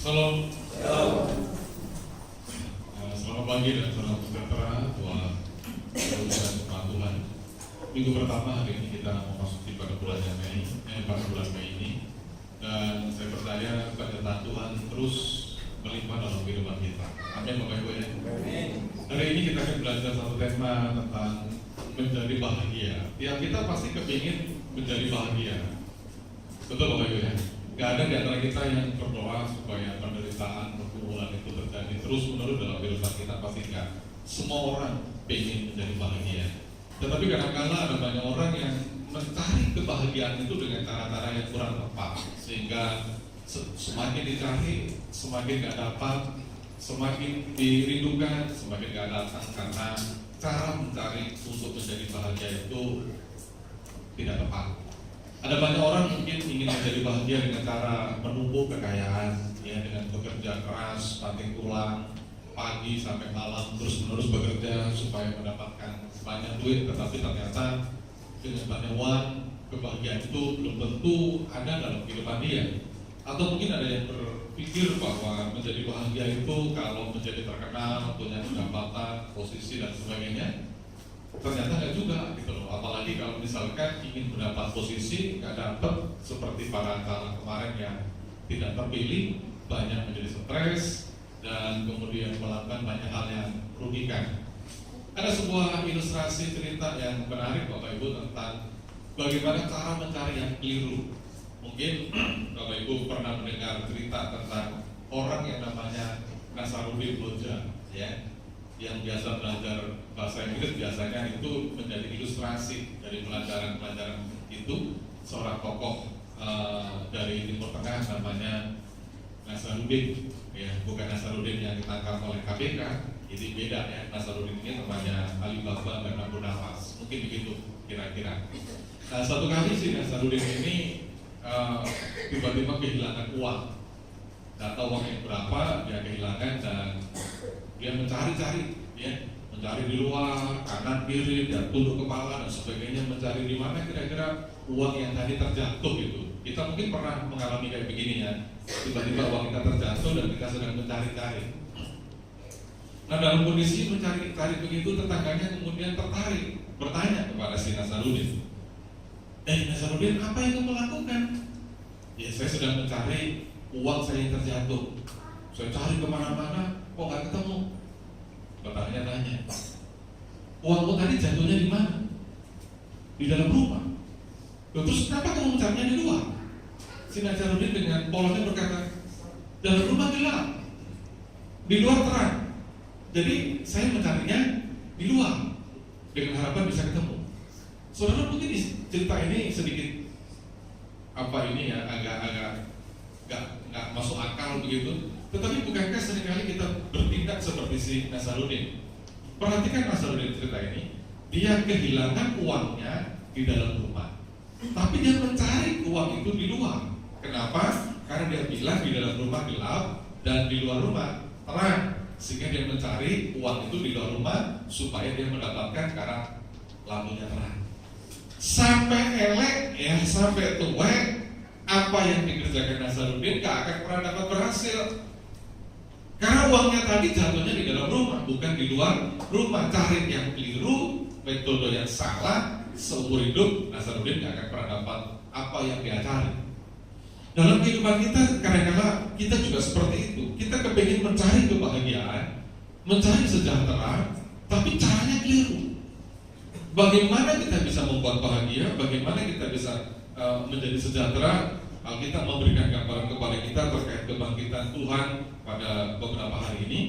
Salam. Selamat pagi dan salam sejahtera buat saudara Tuhan. Minggu pertama hari ini kita memasuki pada bulan Mei ini, dan saya percaya keberkatan Tuhan terus melimpah dalam kehidupan kita. Amin, Bapak Ibu ya. Hari ini kita akan belajar satu tema tentang menjadi bahagia. Ya, kita pasti kepingin menjadi bahagia. Betul Bapak Ibu ya. Gak ada di antara kita yang berdoa supaya penderitaan, pergumulan itu terjadi terus menerus dalam kehidupan kita, pasti enggak. Semua orang pengen menjadi bahagia. Tetapi kadang-kala ada banyak orang yang mencari kebahagiaan itu dengan cara-cara yang kurang tepat, sehingga semakin dicari, semakin gak dapat, semakin dirindukan, semakin gak datang, karena cara mencari untuk menjadi bahagia itu tidak tepat. Ada banyak orang mungkin ingin menjadi bahagia dengan cara menumpuk kekayaan, ya, dengan bekerja keras, banting tulang, pagi sampai malam terus-menerus bekerja supaya mendapatkan banyak duit, tetapi ternyata dengan banyak uang kebahagiaan itu belum tentu ada dalam kehidupan dia. Atau mungkin ada yang berpikir bahwa menjadi bahagia itu kalau menjadi terkenal, punya pendapatan, posisi dan sebagainya. Ternyata nggak juga gitu loh. Apalagi kalau misalkan ingin mendapat posisi nggak dapat, seperti para calon kemarin yang tidak terpilih, banyak menjadi stres dan kemudian melakukan banyak hal yang merugikan. Ada sebuah ilustrasi cerita yang menarik Bapak Ibu tentang bagaimana cara mencari yang keliru. Mungkin Bapak Ibu pernah mendengar cerita tentang orang yang namanya Nasaruddin Hoja, ya, yang biasa belajar bahasa Inggris. Biasanya itu menjadi ilustrasi dari pelajaran-pelajaran itu. Seorang tokoh dari Timur Tengah namanya Nasaruddin, ya, bukan Nasaruddin yang ditangkap oleh KPK. Ini beda ya, Nasaruddin ini namanya Alibaba dan Abu Nawas, mungkin begitu kira-kira. Nah, suatu kali si Nasaruddin ini tiba-tiba kehilangan uang. Tidak tahu uangnya berapa, dia kehilangan dan dia mencari-cari, ya, mencari di luar, kanan kiri, dia tunduk kepala dan sebagainya, mencari di mana kira-kira uang yang tadi terjatuh itu. Kita mungkin pernah mengalami kayak begini ya, tiba-tiba uang kita terjatuh dan kita sedang mencari-cari. Nah, dalam kondisi mencari-cari begitu, tetangganya kemudian tertarik, bertanya kepada si Nasaruddin, Nasaruddin, apa yang kamu lakukan? Ya, saya sedang mencari uang saya yang terjatuh. Saya cari kemana-mana, kok nggak ketemu? Bapaknya tanya, uangmu tadi jatuhnya di mana? Di dalam rumah. Terus kenapa kamu mencarinya di luar? Si Nasaruddin dengan polosnya berkata, dalam rumah gelap, di luar terang. Jadi saya mencarinya di luar dengan harapan bisa ketemu. Saudara, mungkin cerita ini sedikit agak nggak masuk akal begitu. Tetapi bukankah seringkali kita bertindak seperti si Nasaruddin? Perhatikan Nasaruddin cerita ini. Dia kehilangan uangnya di dalam rumah, tapi dia mencari uang itu di luar. Kenapa? Karena dia bilang di dalam rumah gelap dan di luar rumah terang, sehingga dia mencari uang itu di luar rumah supaya dia mendapatkan karena lampunya terang. Sampai elek ya, sampai tuwek, apa yang dikerjakan Nasaruddin gak akan pernah dapat berhasil. Karena uangnya tadi jatuhnya di dalam rumah, bukan di luar rumah. Cari yang keliru, metode yang salah, seumur hidup Nasaruddin gak akan pernah dapat apa yang dia cari. Dalam kehidupan kita, kadang-kadang kita juga seperti itu. Kita kepingin mencari kebahagiaan, mencari sejahtera, tapi caranya keliru. Bagaimana kita bisa membuat bahagia? Bagaimana kita bisa menjadi sejahtera? Alkitab memberikan gambaran kepada kita terkait kebangkitan Tuhan pada beberapa hari ini.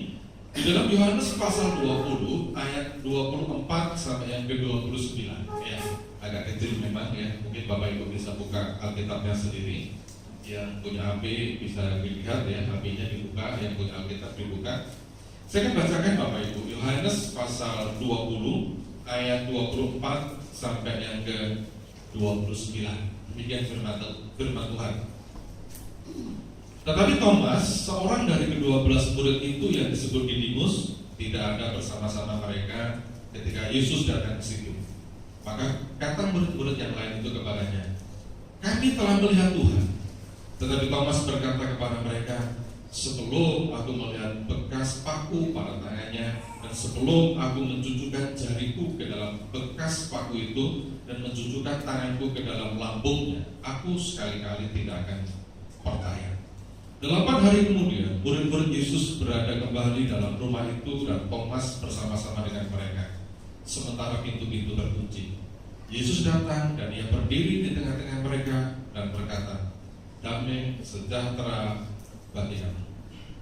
Di dalam Yohanes pasal 20 ayat 24 sampai yang ke-29, ya, agak kecil memang ya. Mungkin Bapak Ibu bisa buka Alkitabnya sendiri. Yang punya HP bisa dilihat ya, HP-nya dibuka, yang punya Alkitab dibuka. Saya akan bacakan Bapak Ibu, Yohanes pasal 20 ayat 24 sampai yang ke-29. Demikian firman Tuhan. Tetapi Thomas, seorang dari ke-12 murid itu yang disebut Didimus, tidak ada bersama-sama mereka ketika Yesus datang ke situ. Maka kata murid-murid yang lain itu kepadanya, kami telah melihat Tuhan. Tetapi Thomas berkata kepada mereka, sebelum aku melihat bekas paku pada tangannya, dan sebelum aku mencucukkan jariku ke dalam bekas paku itu dan mencucukkan tanganku ke dalam lambungnya, aku sekali-kali tidak akan percaya. 8 hari kemudian, murid-murid Yesus berada kembali dalam rumah itu dan Thomas bersama-sama dengan mereka. Sementara pintu-pintu terkunci, Yesus datang dan ia berdiri di tengah-tengah mereka dan berkata, "Damai sejahtera bagi kamu."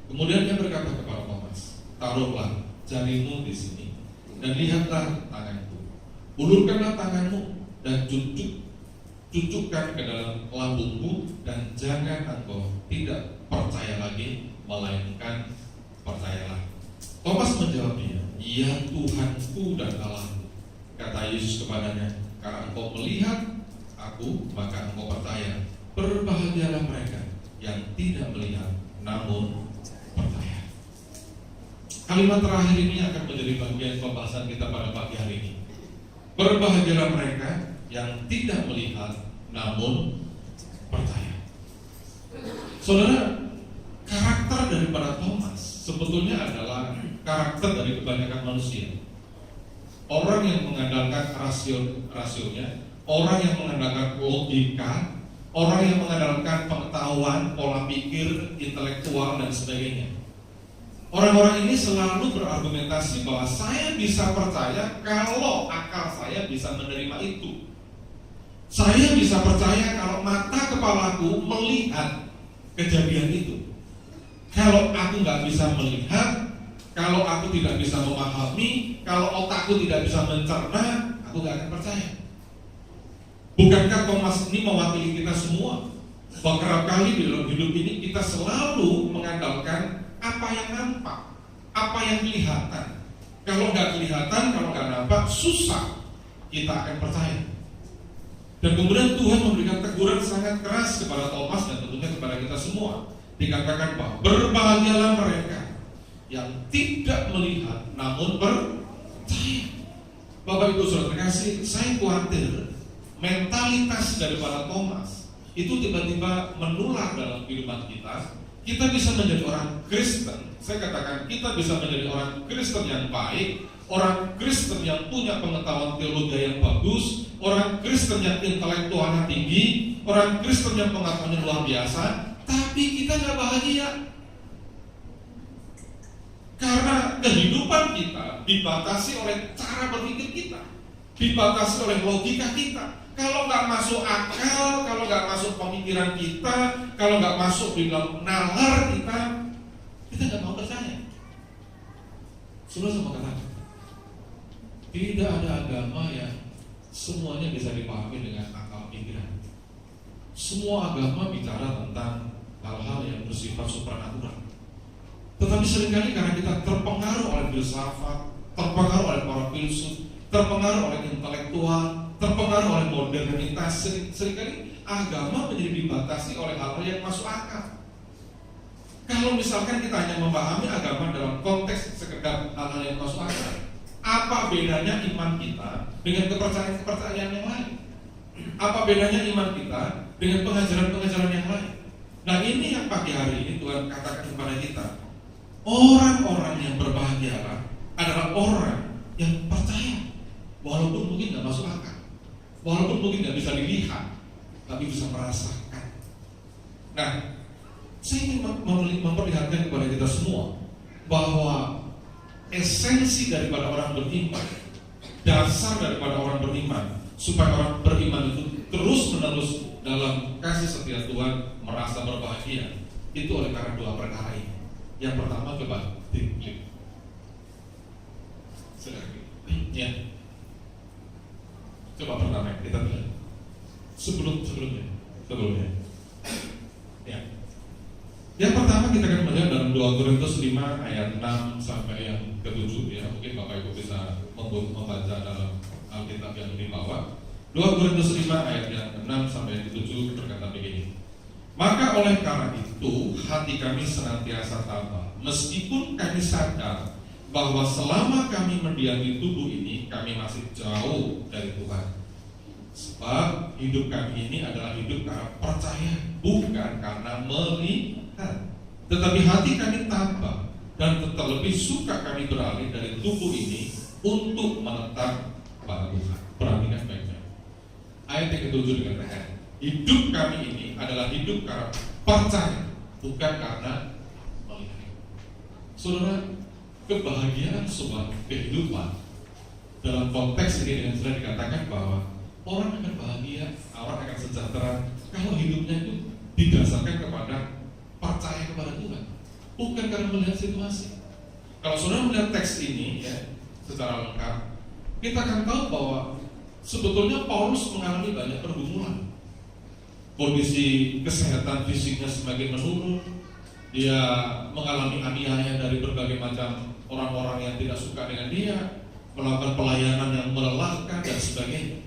Kemudian ia berkata kepada Thomas, "Taruhlah jarimu di sini dan lihatlah tanganku. Ulurkanlah tanganmu dan cucukkan ke dalam lambungmu, dan jangan engkau tidak percaya lagi, melainkan percayalah." Thomas menjawab dia, "Ya Tuhanku dan Allahku." Kata Yesus kepadanya, "Karena engkau melihat aku, maka engkau percaya. Berbahagialah mereka yang tidak melihat namun percaya." Kalimat terakhir ini akan menjadi bagian pembahasan kita pada pagi hari ini. Berbahagialah mereka yang tidak melihat namun percaya. Saudara, karakter daripada Thomas sebetulnya adalah karakter dari kebanyakan manusia. Orang yang mengandalkan rasionya, orang yang mengandalkan logika, orang yang mengandalkan pengetahuan, pola pikir, intelektual, dan sebagainya. Orang-orang ini selalu berargumentasi bahwa saya bisa percaya kalau akal saya bisa menerima itu. Saya bisa percaya kalau mata kepalaku melihat kejadian itu. Kalau aku nggak bisa melihat, kalau aku tidak bisa memahami, kalau otakku tidak bisa mencerna, aku nggak akan percaya. Bukankah Thomas ini mewakili kita semua? Bahwa kerap kali di dalam hidup ini kita selalu mengandalkan apa yang nampak, apa yang kelihatan. Kalau nggak kelihatan, kalau nggak nampak, susah kita akan percaya. Dan kemudian Tuhan memberikan teguran sangat keras kepada Thomas dan tentunya kepada kita semua. Dikatakan bahwa berbahagialah mereka yang tidak melihat namun percaya. Bapak Ibu Saudara terkasih, saya khawatir mentalitas daripada Thomas itu tiba-tiba menular dalam kehidupan kita. Kita bisa menjadi orang Kristen. Saya katakan kita bisa menjadi orang Kristen yang baik, orang Kristen yang punya pengetahuan teologi yang bagus, orang Kristen yang intelektualnya tinggi, orang Kristen yang pengetahuannya luar biasa, tapi kita nggak bahagia. Karena kehidupan kita dibatasi oleh cara berpikir kita, dibatasi oleh logika kita. Kalau nggak masuk akal, kalau nggak masuk pemikiran kita, kalau nggak masuk di dalam nalar kita nggak mau percaya. Sudah sama kata, tidak ada agama yang semuanya bisa dipahami dengan akal pikiran. Semua agama bicara tentang hal-hal yang bersifat supranatural. Tetapi seringkali karena kita terpengaruh oleh filsafat, terpengaruh oleh para filsuf, terpengaruh oleh intelektual, terpengaruh oleh modernitas, seringkali agama menjadi dibatasi oleh hal-hal yang masuk akal. Kalau misalkan kita hanya memahami agama dalam konteks sekedar hal-hal yang masuk akal, apa bedanya iman kita dengan kepercayaan yang lain? Apa bedanya iman kita dengan pengajaran-pengajaran yang lain? Nah, ini yang pagi hari ini Tuhan katakan kepada kita. Orang-orang yang berbahagia adalah orang yang percaya, walaupun mungkin gak masuk akal, walaupun mungkin gak bisa dilihat, tapi bisa merasakan. Nah, saya ingin memperlihatkan kepada kita semua bahwa esensi daripada orang beriman, dasar daripada orang beriman, supaya orang beriman itu terus-menerus dalam kasih setia Tuhan merasa berbahagia, itu oleh karena dua perkara ini. Yang pertama, coba klik. Ya. Coba pertama kita lihat. Sebelumnya. Ya. Yang pertama kita akan melihat dalam 2 Korintus 5 ayat 6 sampai yang ke-7 ya. Mungkin Bapak Ibu bisa membaca dalam Alkitab yang di bawah. 2 Korintus 5 ayat yang 6 sampai yang ke-7 berkata begini. Maka oleh karena itu hati kami senantiasa tabah, meskipun kami sadar bahwa selama kami mendiami tubuh ini kami masih jauh dari Tuhan. Sebab hidup kami ini adalah hidup karena percaya, bukan karena melihat. tetapi hati kami tambah, dan terlebih suka kami beralih dari tubuh ini untuk menetap pada Tuhan. Perhatikan baik-baik. Ayat yang ketujuh dikatakan, hidup kami ini adalah hidup karena percaya, bukan karena melihat. Saudara, kebahagiaan sebuah kehidupan dalam konteks ini dengan sudah dikatakan bahwa orang akan bahagia, orang akan sejahtera kalau hidupnya itu didasarkan kepada percaya kepada Tuhan, bukan karena melihat situasi. Kalau saudara melihat teks ini ya secara lengkap, kita akan tahu bahwa sebetulnya Paulus mengalami banyak pergumulan. Kondisi kesehatan fisiknya semakin menurun, dia mengalami aniaya dari berbagai macam orang-orang yang tidak suka dengan dia, melakukan pelayanan yang melelahkan dan sebagainya.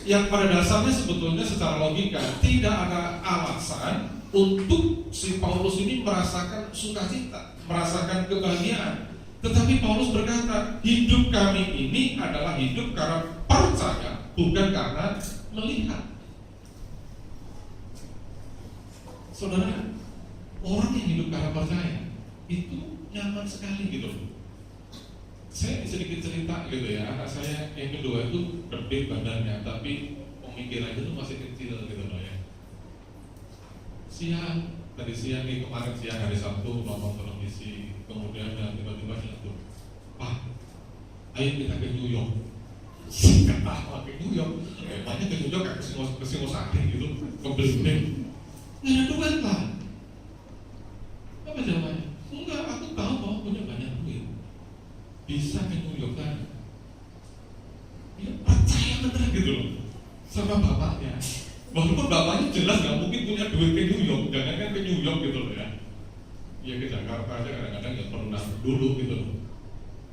Yang pada dasarnya sebetulnya secara logika tidak ada alasan untuk si Paulus ini merasakan sukacita, merasakan kebahagiaan. Tetapi Paulus berkata, hidup kami ini adalah hidup karena percaya, bukan karena melihat. Saudara, orang yang hidup karena percaya itu nyaman sekali gitu loh. Saya sedikit cerita gitu ya, anak saya yang kedua itu gede badannya, tapi pemikirannya itu masih kecil gitu loh ya. Tadi siang nih, kemarin siang hari Sabtu nonton televisi, kemudian tiba-tiba jatuh, Pak, ayo kita ke New York. Ketawa ke New York, banyak ke New York kayak ke Singosari gitu, ke Brisbane. Nggak ada duit lah. Apa jawabannya? Enggak, aku tahu bahwa punya banyak duit, bisa ke New York kan? Ya percaya bener gitu loh sama bapaknya. Walaupun bapaknya jelas nggak mungkin punya duit ke New York, jangan kan ke New York gitu loh ya. Ya ke Jakarta aja kadang-kadang nggak pernah dulu gitu loh.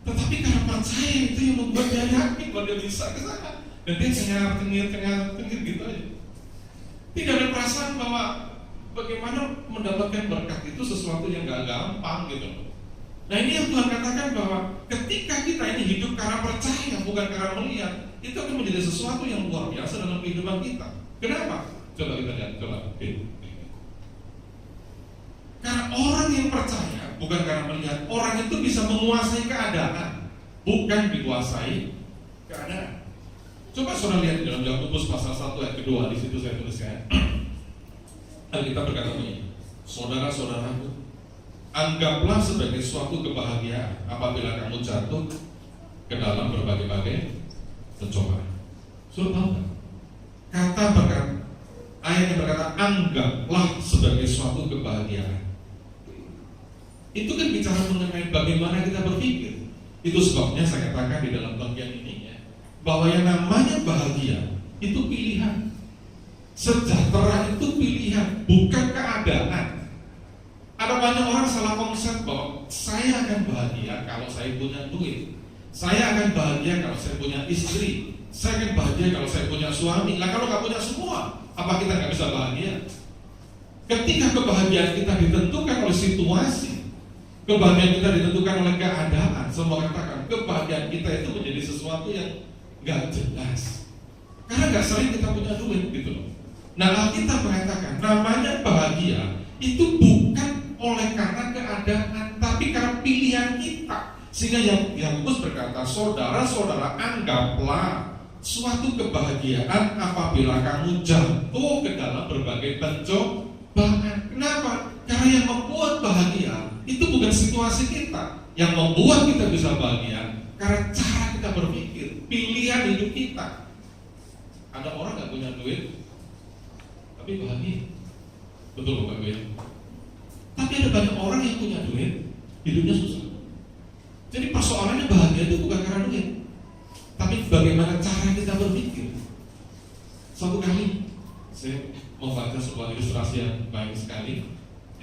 Tetapi karena percaya itu yang membuat dia yakin bahwa dia bisa ke sana. Dan dia cengar-cengir gitu aja. Tidak ada perasaan bahwa bagaimana mendapatkan berkat itu sesuatu yang gak gampang gitu loh. Nah ini yang Tuhan katakan bahwa ketika kita ini hidup karena percaya bukan karena melihat, itu akan menjadi sesuatu yang luar biasa dalam kehidupan kita. Kenapa? Coba kita lihat, coba. Karena orang yang percaya bukan karena melihat, orang itu bisa menguasai keadaan, bukan dikuasai keadaan. Coba saudara lihat dalam Yakobus pasal 1 ayat kedua, di situ saya tuliskan. Kita berkata begini, saudara-saudaraku, anggaplah sebagai suatu kebahagiaan apabila kamu jatuh ke dalam berbagai-bagai pencobaan. Sudah tahu kan? Ayat yang berkata anggaplah sebagai suatu kebahagiaan. Itu kan bicara mengenai bagaimana kita berpikir. Itu sebabnya saya katakan di dalam bagian ini ya, bahwa yang namanya bahagia itu pilihan. Sejahtera itu pilihan, bukan keadaan. Ada banyak orang salah konsep bahwa saya akan bahagia kalau saya punya duit, saya akan bahagia kalau saya punya istri, saya akan bahagia kalau saya punya suami. Nah kalau nggak punya semua, apa kita nggak bisa bahagia? Ketika kebahagiaan kita ditentukan oleh situasi, kebahagiaan kita ditentukan oleh keadaan, semua katakan kebahagiaan kita itu menjadi sesuatu yang nggak jelas. Karena nggak sering kita punya duit gitu loh. Nah Alkitab mengatakan namanya bahagia itu bukan oleh karena keadaan, tapi karena pilihan kita. Sehingga Yakobus berkata, saudara-saudara, anggaplah suatu kebahagiaan apabila kamu jatuh ke dalam berbagai pencobaan. Kenapa? Karena yang membuat bahagia itu bukan situasi kita. Yang membuat kita bisa bahagia karena cara kita berpikir, pilihan hidup kita. Ada orang nggak punya duit tapi bahagia, betul Bapak Ibu? Tapi ada banyak orang yang punya duit, hidupnya susah. Jadi persoalannya bahagia itu bukan karena duit, tapi bagaimana cara kita berpikir. Suatu kali saya membaca sebuah ilustrasi yang baik sekali,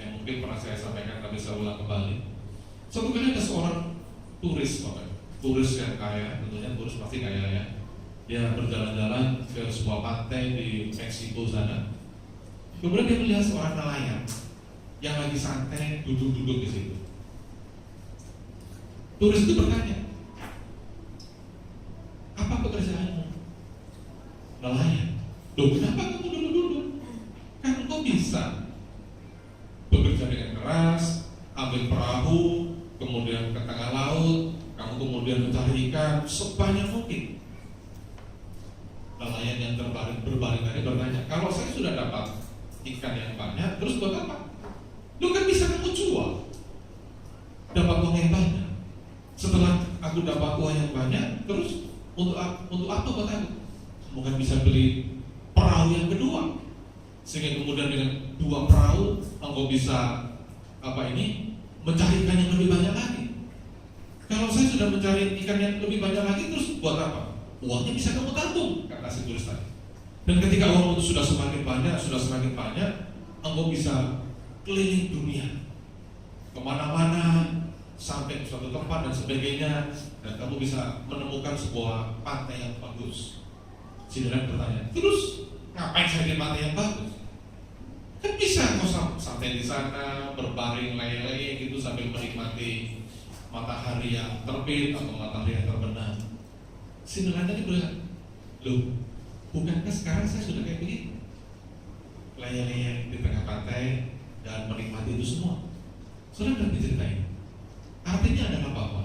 yang mungkin pernah saya sampaikan tapi saya ulang kembali. Suatu kali ada seorang turis, Bapak, turis yang kaya, tentunya turis pasti kaya ya. Dia berjalan-jalan ke sebuah pantai di Meksiko sana. Kemudian dia melihat seorang nelayan yang lagi santai duduk-duduk di situ. Turis itu bertanya, apa pekerjaanmu? Nelayan. Loh, kenapa kamu duduk-duduk? Kan engkau bisa bekerja dengan keras deras, ambil perahu, kemudian ke tengah laut, kamu kemudian mencari ikan sebanyak mungkin. Nelayan yang berbaring tadi bertanya, kalau saya sudah dapat ikan yang banyak, terus buat apa? Lu kan bisa kamu jual, dapat uang yang banyak. Setelah aku dapat uang yang banyak, terus untuk apa buat aku? Mungkin bisa beli perahu yang kedua, sehingga kemudian dengan 2 perahu engkau bisa mencari ikan yang lebih banyak lagi. Kalau saya sudah mencari ikan yang lebih banyak lagi, terus buat apa? Uangnya bisa kamu tabung, kata si turis tadi. Dan ketika uang itu sudah semakin banyak, engkau bisa keliling dunia, kemana-mana, sampai ke suatu tempat dan sebagainya, dan kamu bisa menemukan sebuah pantai yang bagus. Saudara bertanya, terus ngapain saya di pantai yang bagus? Kan bisa kau santai di sana, berbaring leleh gitu sambil menikmati matahari yang terbit atau matahari yang terbenam. Saudara tadi bilang, loh, bukankah sekarang saya sudah kayak begitu? Leleh di tengah pantai dan menikmati itu semua. Saudara ngerti cerita ini? Artinya adalah bahwa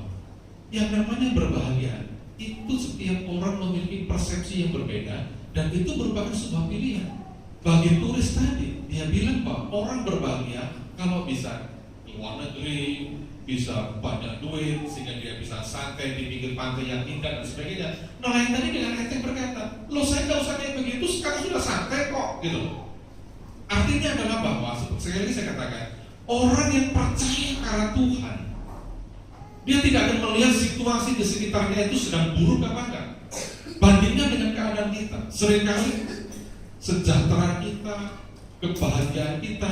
yang namanya berbahagia itu setiap orang memiliki persepsi yang berbeda, dan itu merupakan sebuah pilihan. Bagi turis tadi, dia bilang bahwa orang berbahagia kalau bisa ke luar negeri, bisa banyak duit, sehingga dia bisa santai di pinggir pantai yang indah dan sebagainya. Nelayan tadi dengan enteng berkata, loh saya nggak usah kayak begitu, sekarang sudah santai kok, gitu. Artinya adalah bahwa, sekali lagi saya katakan, orang yang percaya karena Tuhan, dia tidak akan melihat situasi di sekitarnya itu sedang buruk apa enggak. Bandingkan dengan keadaan kita, seringkali sejahtera kita, kebahagiaan kita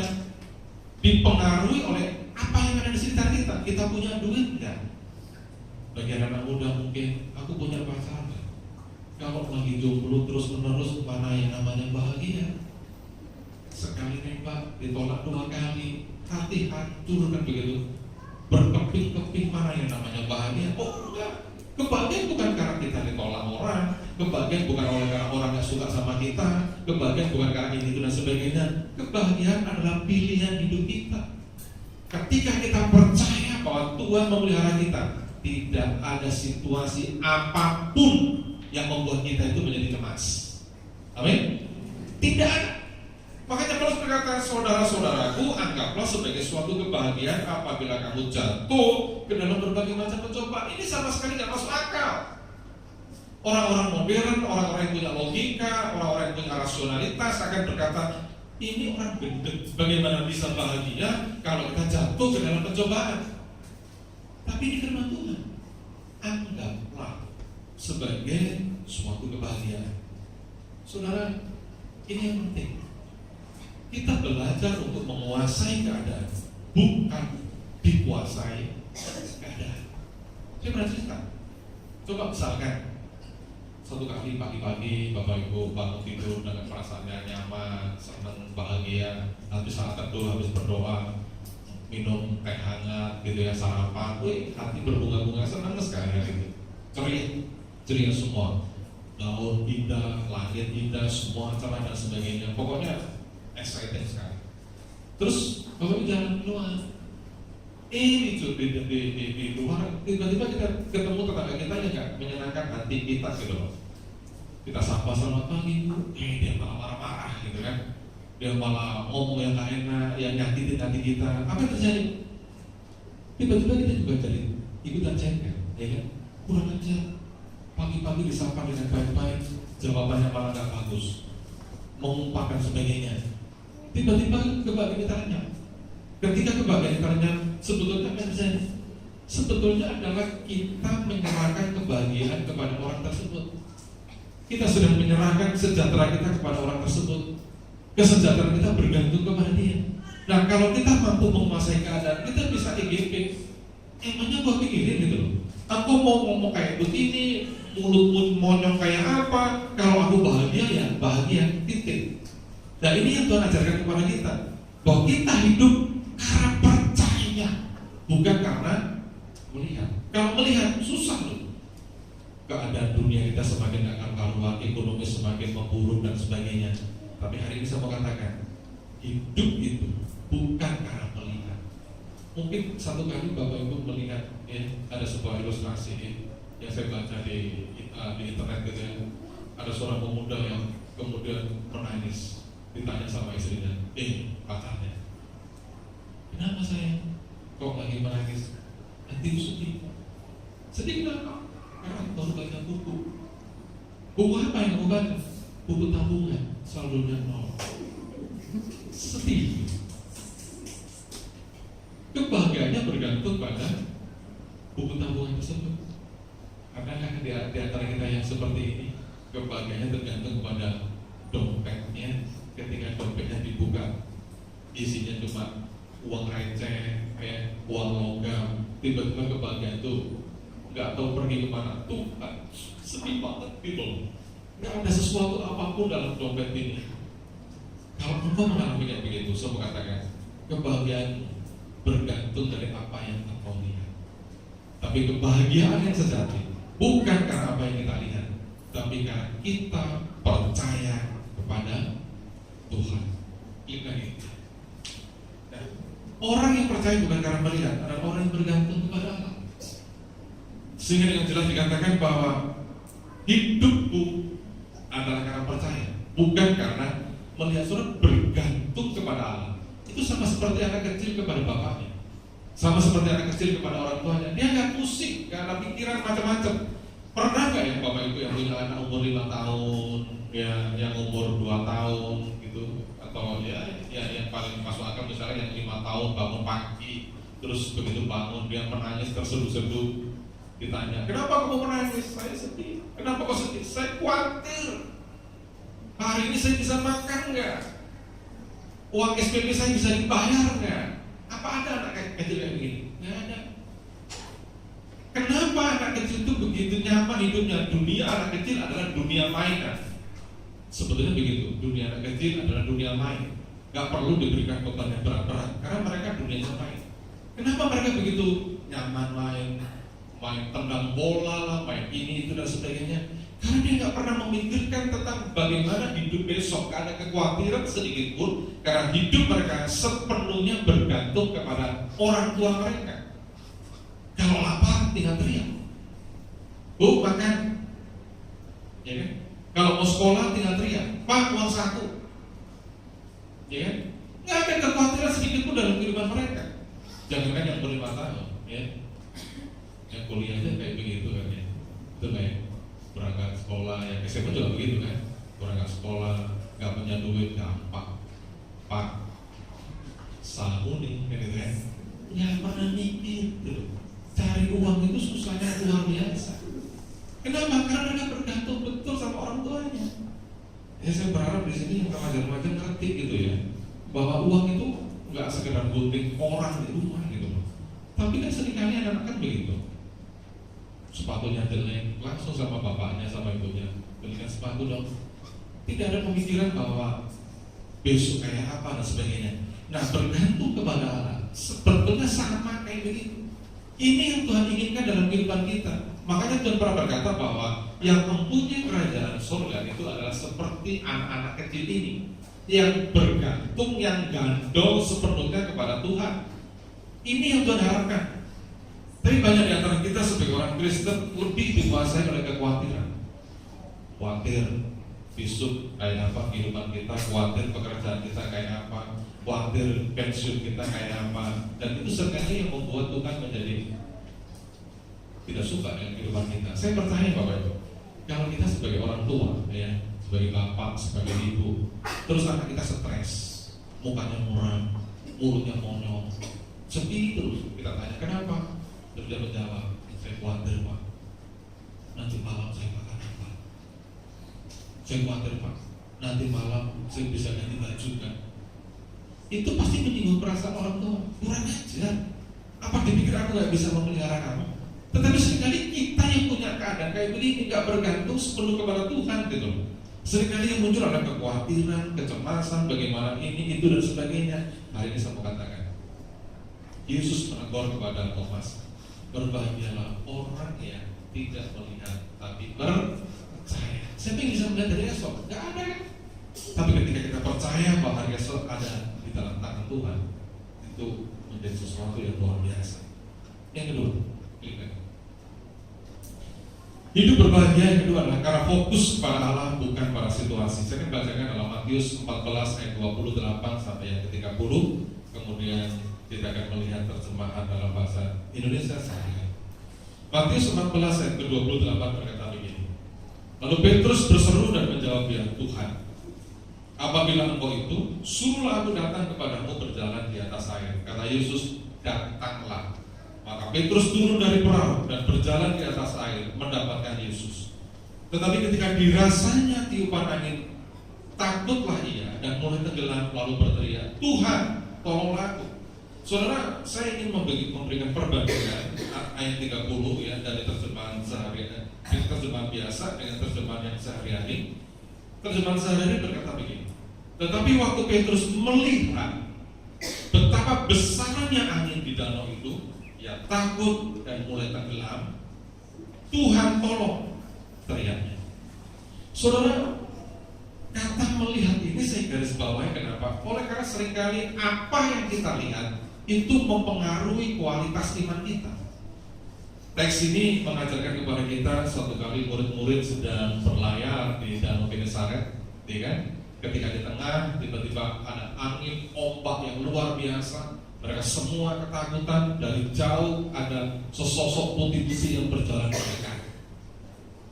dipengaruhi oleh apa yang ada di sekitar kita. Kita punya duit enggak? Bagi anak muda mungkin, aku punya pacar. Kalau lagi jomblo terus menerus, mana yang namanya bahagia? Sekali nembak ditolak 2 kali, hati hancur kan begitu. Berkeping-keping, mana yang namanya bahagia? Oh enggak, kebahagiaan bukan karena kita ditolak orang, kebahagiaan bukan karena orang yang suka sama kita, kebahagiaan bukan karena ini itu dan sebagainya. Kebahagiaan adalah pilihan hidup kita. Ketika kita percaya bahwa Tuhan memelihara kita, tidak ada situasi apapun yang membuat kita itu menjadi cemas. Amin? Tidak ada. Makanya Paulus berkata, saudara-saudaraku, anggaplah sebagai suatu kebahagiaan apabila kamu jatuh ke dalam berbagai macam pencobaan. Ini sama sekali tidak masuk akal. Orang-orang modern, orang-orang yang punya logika, orang-orang yang punya rasionalitas akan berkata, ini orang gendut, bagaimana bisa bahagia kalau kita jatuh ke dalam pencobaan? Tapi ini firman Tuhan, anggaplah sebagai suatu kebahagiaan. Saudara, ini yang penting. Kita belajar untuk menguasai keadaan, bukan dikuasai keadaan. Saya pernah cerita. Coba misalkan suatu kali pagi-pagi Bapak Ibu bangun tidur dengan perasaannya nyaman, senang, bahagia, habis saat teduh, habis berdoa, minum teh hangat gitu ya, sarapan, hati berbunga-bunga, senang sekali gitu. Ceria semua, daun indah, langit indah, semua cerah dan sebagainya. Pokoknya excited sekali. Terus Bapak jalan keluar, di luar tiba-tiba kita ketemu tetangga kita yang gak menyenangkan hati kita gitu loh. Kita sapa selamat pagi Bu, dia malah marah-marah gitu kan. Dia malah ngomong yang gak enak, yang nyakitin hati kita. Apa yang terjadi? Tiba-tiba kita juga jadi ikutan cengkel, ya kan? Kurang ajar. Pagi-pagi disapa dengan baik-baik, jawabannya malah gak bagus, mengumpahkan sebagainya. Tiba-tiba kebahagiaan ditanya. Ketika kebahagiaan ditanya, sebetulnya apa yang terjadi? Sebetulnya adalah kita menyerahkan kebahagiaan kepada orang tersebut. Kita sedang menyerahkan sejahtera kita kepada orang tersebut. Kesejahteraan kita bergantung kepada dia. Nah, kalau kita mampu menguasai keadaan, kita bisa IGP. Emangnya gua pikirin gitu loh, aku mau ngomong kayak begini, mulutmu monyong kayak apa, kalau aku bahagia ya bahagia, titik. Nah ini yang Tuhan ajarkan kepada kita, bahwa kita hidup karena percaya, bukan karena melihat. Kalau melihat susah loh. Keadaan dunia kita semakin gak karuan, ekonomi semakin memburuk dan sebagainya. Tapi hari ini saya mau katakan, hidup itu bukan karena melihat, Mungkin satu kali Bapak Ibu melihat ya, ada sebuah ilustrasi yang saya baca di internet gitu ya. Ada seorang pemuda yang kemudian menangis, ditanya sama istrinya, pacarnya, kenapa sayang kok lagi menangis? Nanti sedih. Sedih kenapa? Karena baru baca buku. Buku apa yang kamu baca? Buku tabungan, saldonya nol. Sedih. Kebahagiaannya bergantung pada buku tabungan tersebut. Karena di antara kita yang seperti ini, kebahagiaannya tergantung pada dompetnya. Ketika dompetnya dibuka, isinya cuma uang receh, uang logam, tiba-tiba kebahagiaan itu nggak tahu pergi kemana. Tuh, sedih banget gitu. Nggak ada sesuatu apapun dalam dompet ini. Kalau engkau mengalami kayak begitu, saya katakan kebahagiaan bergantung dari apa yang engkau lihat. Tapi kebahagiaan yang sejati bukan karena apa yang kita lihat, tapi karena kita percaya kepada Tuhan. Itu. Nah, orang yang percaya bukan karena melihat, adalah orang yang bergantung kepada Allah. Sehingga dengan jelas dikatakan bahwa hidupku adalah karena percaya, bukan karena melihat. Saudara bergantung kepada Allah. Itu sama seperti anak kecil kepada bapaknya, sama seperti anak kecil kepada orang tuanya. Dia nggak pusing, nggak ada pikiran macam-macam. Pernah nggak ya Bapak Ibu yang punya anak umur 5 tahun, ya, yang umur 2 tahun gitu, atau ya yang paling masuk akal misalnya yang 5 tahun bangun pagi, terus begitu bangun dia menangis terseduh-seduh, ditanya, kenapa kamu menangis? Saya sedih. Kenapa kau sedih? Saya khawatir. Hari ini saya bisa makan nggak? Uang SPP saya bisa dibayar nggak? Apa ada anak kecil kayak begini? Nggak ada. Kenapa anak kecil itu begitu nyaman hidupnya? Dunia anak kecil adalah dunia mainan. Sebetulnya begitu. Dunia anak kecil adalah dunia main. Nggak perlu diberikan beban yang berat-berat karena mereka dunianya main. Kenapa mereka begitu nyaman main tendang bola lah, main ini itu dan sebagainya? Karena dia nggak pernah memikirkan tentang bagaimana hidup besok. Gak ada kekhawatiran sedikit pun, karena hidup mereka sepenuhnya bergantung kepada orang tua mereka. Kalau lapar tinggal teriak, Bu makan, ya kan? Kalau mau sekolah tinggal teriak, Pak uang saku, ya kan? Nggak ada kekhawatiran sedikit pun dalam kehidupan mereka. Jangankan yang ber 5 tahun, ya, yang kuliah aja kayak begitu kan ya, itu kayak berangkat sekolah, ya SMA juga begitu kan, berangkat sekolah nggak punya duit gampang, Pak samu nih gitu kan, nggak pernah mikir gitu. Cari uang itu susahnya luar biasa. Kenapa? Karena mereka bergantung betul sama orang tuanya. Ya saya berharap di sini yang remaja-remaja ngerti gitu ya, bahwa uang itu nggak sekedar gunting orang di rumah gitu loh. Tapi kan seringkali anak-anak kan begitu. Sepatunya jelek, langsung sama bapaknya sama ibunya, belikan sepatu dong. Tidak ada pemikiran bahwa besok kayak apa dan sebagainya. Nah, bergantung kepada Allah sebetulnya sama kayak begitu. Ini yang Tuhan inginkan dalam kehidupan kita. Makanya Tuhan pernah berkata bahwa yang mempunyai kerajaan surga itu adalah seperti anak-anak kecil ini, yang bergantung, yang gandol sepenuhnya kepada Tuhan. Ini yang Tuhan harapkan. Tapi banyak di antara kita sebagai orang Kristen lebih dikuasai oleh kekhawatiran. Khawatir besok kayak apa kehidupan kita, khawatir pekerjaan kita kayak apa, khawatir pensiun kita kayak apa. Dan itu seringkali yang membuat Tuhan menjadi tidak suka dengan kehidupan kita. Saya percaya Bapak Ibu, kalau kita sebagai orang tua, ya, sebagai bapak, sebagai ibu, terus anak kita stres, mukanya muram, mulutnya monyong, sedih terus, kita tanya kenapa? Terus dia menjawab, saya khawatir Pak, nanti malam saya makan apa? Saya khawatir Pak, nanti malam saya bisa ganti baju kan? Itu pasti menyinggung perasaan orang tua. Kurang ajar. Apa dipikir aku gak bisa memelihara kamu? Tetapi seringkali kita yang punya keadaan kayak begini gak bergantung sepenuh kepada Tuhan gitu. Seringkali yang muncul adalah kekhawatiran, kecemasan, bagaimana ini, itu dan sebagainya. Hari ini saya mau katakan, Yesus menegur kepada Thomas, berbahagialah orang yang tidak melihat tapi percaya. Siapa yang bisa melihat dari esok? Gak ada kan? Tapi ketika kita percaya bahwa hari esok ada di dalam tangan Tuhan, itu menjadi sesuatu yang luar biasa. Yang kedua, hidup berbahagia yang kedua adalah karena fokus pada Allah, bukan pada situasi. Saya akan bacakan dalam Matius 14 ayat 28 sampai yang ke-30. Kemudian kita akan melihat terjemahan dalam bahasa Indonesia sehari-hari. Matius 14 ayat ke-28 berkata begini. Lalu Petrus berseru dan menjawab dia, Tuhan, apabila engkau itu, suruhlah aku datang kepadamu berjalan di atas air. Kata Yesus, datanglah. Maka Petrus turun dari perahu dan berjalan di atas air mendapatkan Yesus. Tetapi ketika dirasanya tiupan angin, takutlah ia dan mulai tenggelam lalu berteriak, Tuhan, tolonglah aku. Saudara, saya ingin memberikan perbandingan ayat 30 ya, dari terjemahan sehari-hari, terjemahan biasa dengan terjemahan yang sehari-hari. Terjemahan sehari-hari berkata begini. Tetapi waktu Petrus melihat betapa besarnya angin di danau itu, ia takut dan mulai tenggelam. Tuhan tolong, teriaknya. Saudara, kata melihat ini saya garis bawahi kenapa? Oleh karena seringkali apa yang kita lihat itu mempengaruhi kualitas iman kita. Teks ini mengajarkan kepada kita suatu kali murid-murid sedang berlayar di Danau Genesaret, ya kan? Ketika di tengah tiba-tiba ada angin ombak yang luar biasa. Mereka semua ketakutan. Dari jauh ada sesosok putih-putih yang berjalan mereka.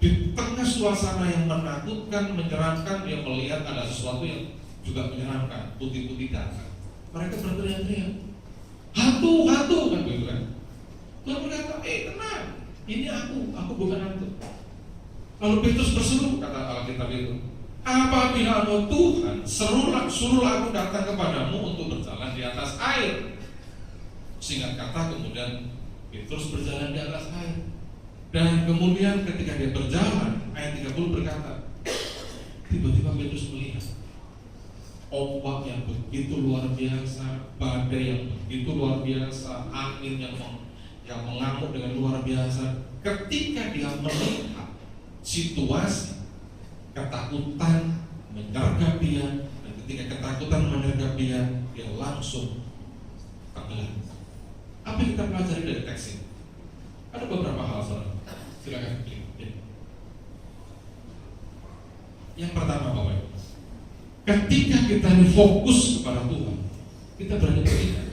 Di tengah suasana yang menakutkan, menyeramkan, dia melihat ada sesuatu yang juga menyeramkan, putih-putih datang. Mereka berteriak-teriak, hantu kan begitu kan? Tuhan berkata, tenang, ini aku bukan hantu. Lalu Petrus berseru, kata Alkitab itu, apabila engkau Tuhan, suruhlah aku datang kepadamu untuk berjalan di atas air. Singkat kata, kemudian Petrus berjalan di atas air. Dan kemudian ketika dia berjalan, ayat 30 berkata, tiba-tiba Petrus melihat ombak yang begitu luar biasa, badai yang begitu luar biasa, angin yang mengamuk dengan luar biasa. Ketika dia melihat situasi, ketakutan menyergap dia, dan ketika ketakutan menyergap dia langsung tenggelam. Apa yang kita pelajari dari teks ini? Ada beberapa hal, saudara. Silakan klik. Yang pertama, Bapak Ibu, ketika kita fokus kepada Tuhan, kita berani beriman.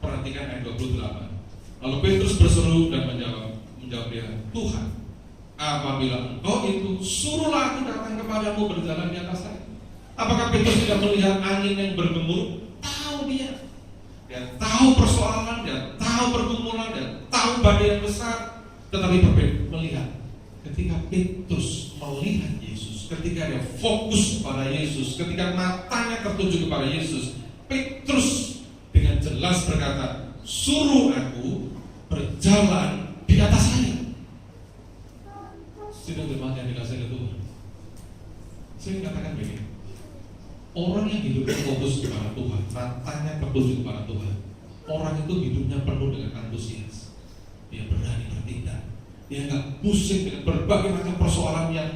Perhatikan ayat 28. Lalu Petrus berseru dan menjawab dia, Tuhan, apabila engkau itu, suruhlah aku datang kepadamu berjalan di atas air. Apakah Petrus tidak melihat angin yang bergemuruh? Tahu dia tahu persoalan, dia tahu pergumulan, dia tahu badai yang besar. Tetapi melihat, ketika Petrus melihat Yesus, ketika dia fokus pada Yesus, ketika matanya tertuju kepada Yesus, Petrus dengan jelas berkata, suruh aku berjalan di atas air. Sidang jemaat yang dikasihi Tuhan, saya katakan begini, orang yang hidupnya fokus kepada Tuhan, matanya tertuju kepada Tuhan, orang itu hidupnya penuh dengan antusias. Dia berani bertindak. Dia nggak pusing dengan berbagai macam persoalan yang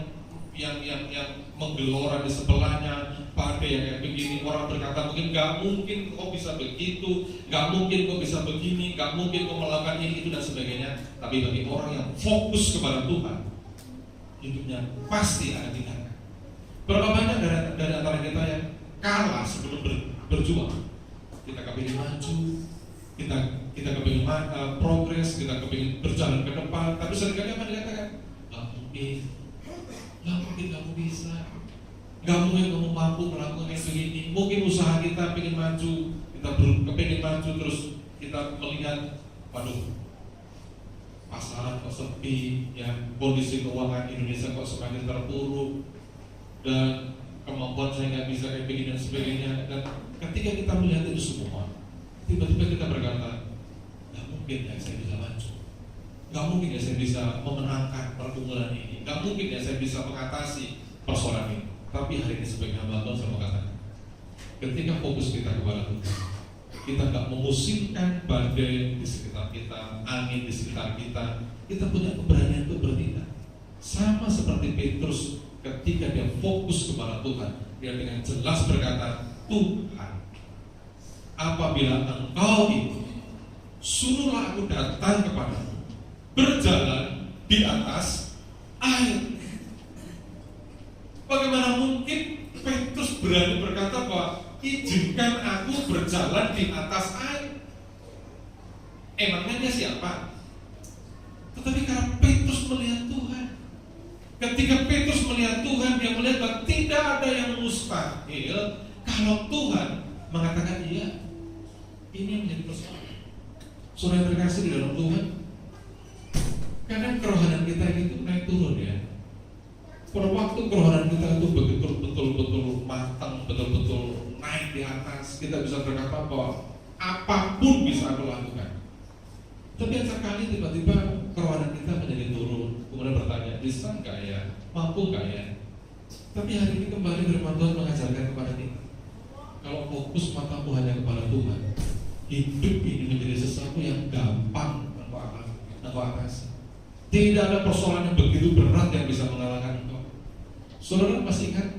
menggelora di sebelahnya. Badai yang kayak begini, orang berkata mungkin nggak mungkin kau bisa begitu, nggak mungkin kau bisa begini, nggak mungkin kau melakukan ini itu dan sebagainya. Tapi bagi orang yang fokus kepada Tuhan, hidupnya pasti ada tindakan. Berapa banyak dari antara kita yang kalah sebelum berjuang? Kita kepingin maju, kita kepingin progres, kita kepingin berjalan ke depan, tapi seringkali apa dikatakan? Gak mungkin kamu bisa, gak mungkin kamu mampu melakukan yang begini. Mungkin usaha kita pengen maju, kita kepingin maju, terus kita melihat, waduh, pasaran kok sepi, ya, kondisi keuangan Indonesia kok semakin terpuruk, dan kemampuan saya nggak bisa kayak begini dan sebagainya. Dan ketika kita melihat itu semua, tiba-tiba kita berkata, nggak mungkin ya saya bisa maju, nggak mungkin ya saya bisa memenangkan pergumulan ini, nggak mungkin ya saya bisa mengatasi persoalan ini. Tapi hari ini sebagai hamba Tuhan saya mau katakan, ketika fokus kita kepada Tuhan, kita nggak memusingkan badai di sekitar kita, angin di sekitar kita, kita punya keberanian untuk bertindak. Sama seperti Petrus, ketika dia fokus kepada Tuhan, dia dengan jelas berkata, Tuhan, apabila engkau itu, suruhlah aku datang kepadamu, berjalan di atas air. Bagaimana mungkin Petrus berani berkata bahwa izinkan aku berjalan di atas air? Emangnya dia siapa? Tetapi karena Petrus melihat Tuhan. Ketika Petrus melihat Tuhan, dia melihat bahwa tidak ada yang mustahil kalau Tuhan mengatakan iya. Ini yang menjadi persoalan. Saudara terkasih di dalam Tuhan, kadang kerohanian kita itu naik turun ya. Pada waktu kerohanian kita itu betul-betul matang, betul-betul naik di atas, kita bisa berkata bahwa apapun bisa aku lakukan. Tapi sekali tiba-tiba kerohanian kita menjadi turun, kemudian bertanya, bisa nggak ya, mampu nggak ya? Tapi hari ini kembali firman Tuhan mengajarkan kepada kita, kalau fokus matamu hanya kepada Tuhan, hidup ini menjadi sesuatu yang gampang engkau atasi. Tidak ada persoalan yang begitu berat yang bisa mengalahkan engkau. Saudara masih ingat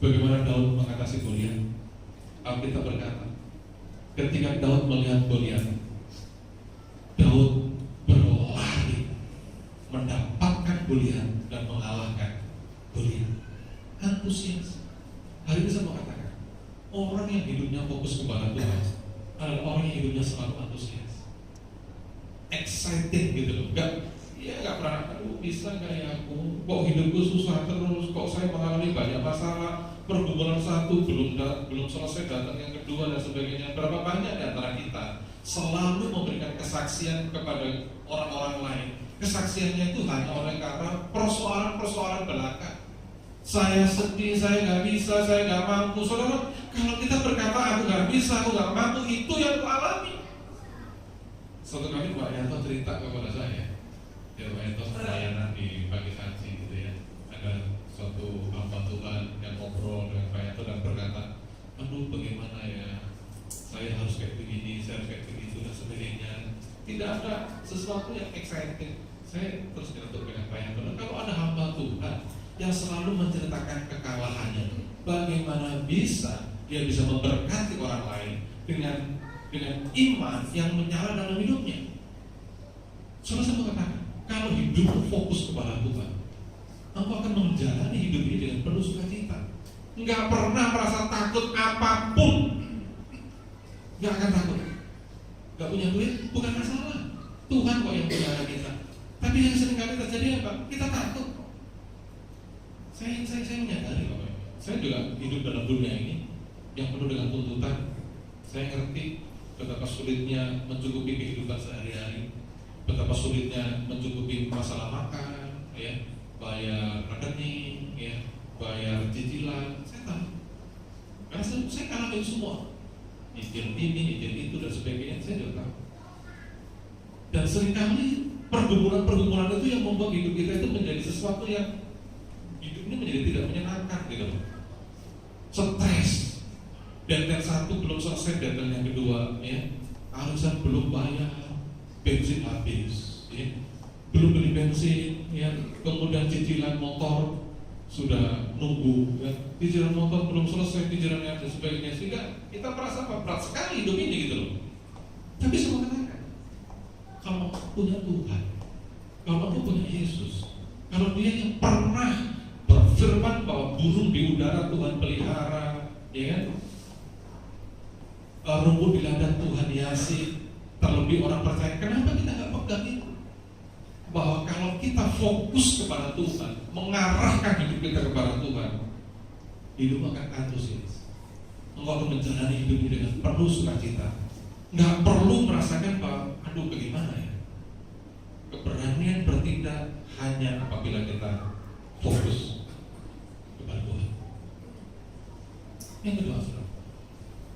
bagaimana Daud mengatasi Goliat? Alkitab berkata, ketika Daud melihat Goliat, Daud berlari mendapatkan Goliat dan mengalahkan Goliat. Antusias. Hari ini saya mau katakan, orang yang hidupnya fokus kepada Tuhan adalah orang yang hidupnya selalu antusias, excited gitu loh. Gak pernah, aduh bisa gak ya aku, kok hidupku susah terus, kok saya mengalami banyak masalah, pergumulan satu belum selesai, datang yang kedua dan sebagainya. Berapa banyak di antara kita selalu memberikan kesaksian kepada orang-orang lain. Kesaksiannya itu hanya oleh karena persoalan-persoalan belaka. Saya sedih, saya gak bisa, saya gak mampu. Saudara, kalau kita berkata aku gak bisa, aku gak mampu, itu yang aku alami. Suatu kali Pak Yanto cerita kepada saya, Pak Yanto pelayanan di pagi saji gitu ya. Ada suatu hamba Tuhan yang ngobrol dengan Pak Yanto dan berkata, aduh bagaimana ya, saya harus kayak begini, saya harus kayak begitu dan sebagainya. Tidak ada sesuatu yang exciting. Saya terus ngetuk dengan Pak Yanto, dan kalau ada hamba Tuhan yang selalu menceritakan kekalahannya, bagaimana bisa dia bisa memberkati orang lain dengan iman yang menyala dalam hidupnya. Saya mengatakan, kalau hidup fokus kepada Tuhan, engkau akan menjalani hidup ini dengan penuh sukacita. Enggak pernah merasa takut apapun. Enggak akan takut. Enggak punya duit, bukan masalah. Tuhan kok yang pelihara kita. Tapi yang sering kali terjadi apa? Kita takut. Saya menyadari Bapak. Saya juga hidup dalam dunia ini yang penuh dengan tuntutan. Saya ngerti betapa sulitnya mencukupi kehidupan sehari-hari, betapa sulitnya mencukupi masalah makan, ya, bayar rekening, ya, bayar cicilan. Saya tahu. Karena saya alami semua. Izin ini, izin itu dan sebagainya, saya juga tahu. Dan seringkali pergumulan-pergumulan itu yang membuat hidup kita itu menjadi sesuatu yang hidup ini menjadi tidak menyenangkan gitu loh. Stres. Deadline satu belum selesai, deadline yang kedua, ya. Arisan belum bayar, bensin habis, ya. Belum beli bensin, ya. Kemudian cicilan motor sudah nunggu, ya. Cicilan motor belum selesai, cicilannya dan sebagainya, sehingga kita merasa berat sekali hidup ini gitu loh. Tapi saya katakan, kalau punya Tuhan, kalau punya Yesus, kalau dia yang pernah berfirman bahwa burung di udara Tuhan pelihara, ya kan? Rumput di ladang Tuhan hiasi, terlebih orang percaya. Kenapa kita nggak pegang itu? Bahwa kalau kita fokus kepada Tuhan, mengarahkan hidup kita kepada Tuhan, hidup akan antusias. Engkau akan menjalani hidup ini dengan penuh sukacita. Nggak perlu merasakan bahwa, aduh bagaimana ya. Keberanian bertindak hanya apabila kita fokus kepada Tuhan. Yang kedua,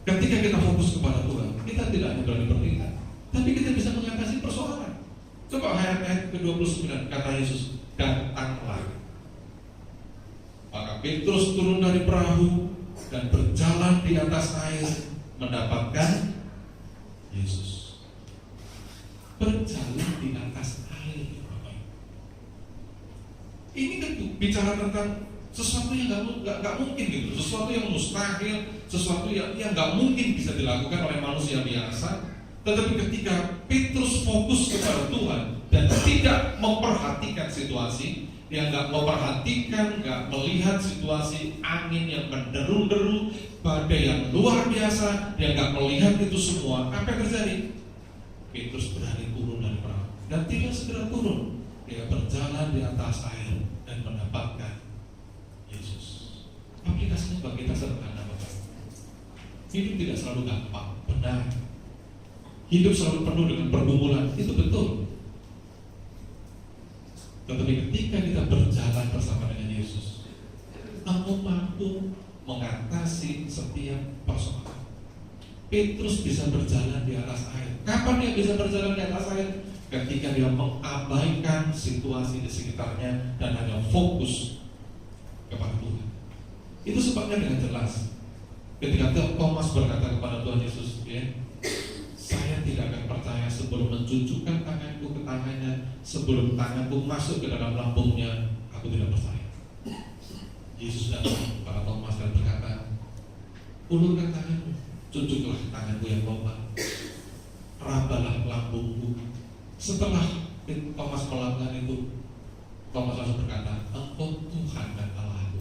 ketika kita fokus kepada Tuhan, kita tidak hanya berani bertindak, tapi kita bisa mengatasi persoalan. Coba ayat ke-29, kata Yesus, datanglah. Maka Petrus turun dari perahu dan berjalan di atas air mendapatkan Yesus. Berjalan di atas air. Ini kan bicara tentang sesuatu yang nggak mungkin gitu, sesuatu yang mustahil, sesuatu yang nggak mungkin bisa dilakukan oleh manusia biasa. Tetapi ketika Petrus fokus kepada Tuhan dan tidak memperhatikan situasi, dia nggak memperhatikan, nggak melihat situasi angin yang menderu-deru, badai yang luar biasa, dia nggak melihat itu semua. Apa yang terjadi? Petrus berani turun dari perahu dan tidak segera turun. Dia berjalan di atas air dan mendapatkan Yesus. Aplikasinya bagi kita sederhana, Bapak. Hidup tidak selalu gampang, benar. Hidup selalu penuh dengan pergumulan, itu betul. Tetapi ketika kita berjalan bersama dengan Yesus, Engkau mampu mengatasi setiap persoalan. Petrus bisa berjalan di atas air. Kapan dia bisa berjalan di atas air? Ketika dia mengabaikan situasi di sekitarnya dan hanya fokus kepada Tuhan. Itu sebabnya dengan jelas ketika Thomas berkata kepada Tuhan Yesus, saya tidak akan percaya sebelum mencucukkan tanganku ke tangannya, sebelum tanganku masuk ke dalam lambungnya, aku tidak percaya. Yesus datang kepada Thomas dan berkata, ulurkan tanganmu, cucuklah tanganku yang lemah, rabalah lambungku. Setelah Thomas melakukan itu, Thomas langsung berkata, Engkau Tuhan dan Allahku.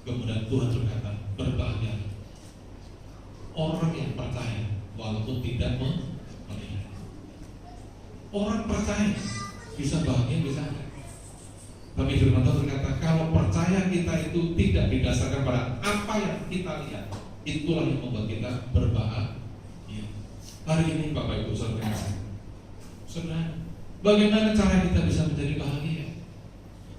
Kemudian Tuhan berkata, berbahagia orang yang percaya walaupun tidak melihat. Orang percaya bisa bahagia, bisa enggak. Tapi firman Tuhan berkata, kalau percaya kita itu tidak didasarkan pada apa yang kita lihat, itulah yang membuat kita berbahagia. Hari ini Bapak Ibu Saudara, bagaimana cara kita bisa menjadi bahagia?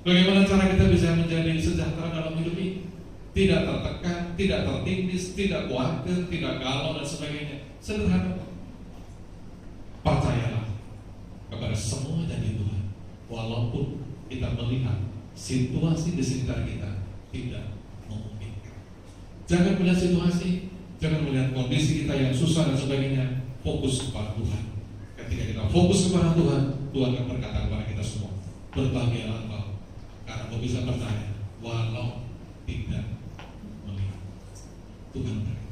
Bagaimana cara kita bisa menjadi sejahtera dalam hidup ini? Tidak tertekan, tidak tertindis, tidak khawatir, tidak galau dan sebagainya. Sederhana. Percayalah kepada semua janji Tuhan, walaupun kita melihat situasi di sekitar kita tidak memungkinkan. Jangan melihat situasi, jangan melihat kondisi kita yang susah dan sebagainya. Fokus kepada Tuhan. Ketika kita fokus kepada Tuhan, Tuhan akan berkata kepada kita semua, berbahagialah engkau, karena engkau bisa percaya walau tidak melihat. Tuhan berkata.